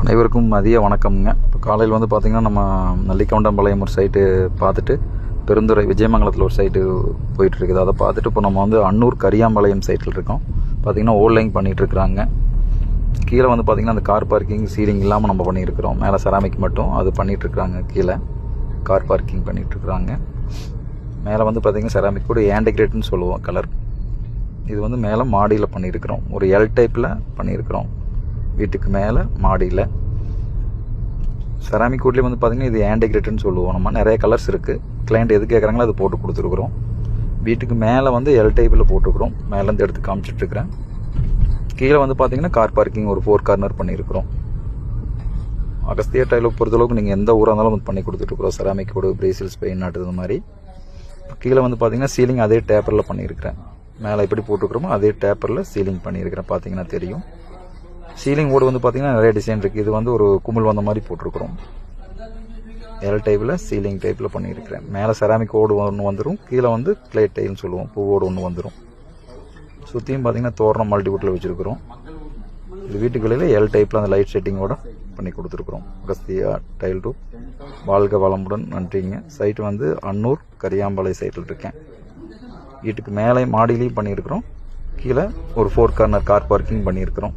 அனைவருக்கும் மதிய வணக்கம்ங்க. இப்போ காலையில் வந்து பார்த்திங்கன்னா நம்ம நல்லிக்கவுண்டம்பாளையம் ஒரு சைட்டு பார்த்துட்டு பெருந்துறை விஜயமங்கலத்தில் ஒரு சைட்டு போயிட்டுருக்குது. அதை பார்த்துட்டு இப்போ நம்ம வந்து அன்னூர் கரியாம்பாளையம் சைட்டில் இருக்கோம். பார்த்திங்கன்னா ஓல்லைங் பண்ணிகிட்ருக்குறாங்க. கீழே வந்து பார்த்திங்கன்னா அந்த கார் பார்க்கிங் சீலிங் இல்லாமல் நம்ம பண்ணியிருக்கிறோம். மேலே செராமிக் மட்டும் அது பண்ணிகிட்ருக்குறாங்க. கீழே கார் பார்க்கிங் பண்ணிகிட்ருக்குறாங்க. மேலே வந்து பார்த்திங்கன்னா செராமிக் கூட ஆன்டிகிரேட்னு சொல்லுவோம் கலர். இது வந்து மேலே மாடியில் பண்ணியிருக்கிறோம். ஒரு எல் டைப்பில் பண்ணியிருக்கிறோம். வீட்டுக்கு மேலே மாடியில் செராமிக் வுட்லேயே வந்து பார்த்திங்கன்னா இது ஆன்டிகிரேட்னு சொல்லுவோம். நம்ம நிறைய கலர்ஸ் இருக்குது. கிளைண்ட் எது கேட்குறாங்களோ அது போட்டு கொடுத்துருக்குறோம். வீட்டுக்கு மேலே வந்து எல் டைப்பில் போட்டுருக்குறோம். மேலேருந்து எடுத்து காமிச்சிட்ருக்கிறேன். கீழே வந்து பார்த்திங்கன்னா கார் பார்க்கிங் ஒரு 4 கார்னர் பண்ணியிருக்கிறோம். அகஸ்தியா டைலை பொறுத்தளவுக்கு நீங்கள் எந்த ஊராக இருந்தாலும் வந்து பண்ணி கொடுத்துட்ருக்குறோம். செராமிக் வுட், பிரேசில்ஸ் பெயிண்ட் நாட்டு மாதிரி. கீழே வந்து பார்த்திங்கன்னா சீலிங் அதே டேப்பரில் பண்ணியிருக்கிறேன். மேலே எப்படி போட்டுருக்குறோமோ அதே டேப்பரில் சீலிங் பண்ணியிருக்கிறேன். பார்த்தீங்கன்னா தெரியும். சீலிங் போர்டு வந்து பார்த்திங்கன்னா நிறைய டிசைன் இருக்குது. இது வந்து ஒரு குமிழ் வந்த மாதிரி போட்டிருக்கிறோம். எல் டைப்பில் சீலிங் டைப்பில் பண்ணியிருக்கிறேன். மேலே செராமிக் ஓடு ஒன்று வந்துடும். கீழே வந்து கிளே டைல்னு சொல்லுவோம். பூவோடு ஒன்று வந்துடும். சுற்றியும் பார்த்திங்கன்னா தோரணம் மல்டிவுட்டில் வச்சுருக்கிறோம். இது வீட்டுக்குள்ளையில் எல் டைப்பில் அந்த லைட் செட்டிங்கோட பண்ணி கொடுத்துருக்குறோம். அகஸ்தியா டைல் ரூப். வாழ்க வளமுடன். நன்றிங்க. சைட்டு வந்து அன்னூர் கரியாம்பாளையம் சைட்டில் இருக்கேன். வீட்டுக்கு மேலே மாடியிலையும் பண்ணியிருக்கிறோம். கீழே ஒரு 4 கார்னர் கார் பார்க்கிங் பண்ணியிருக்கிறோம்.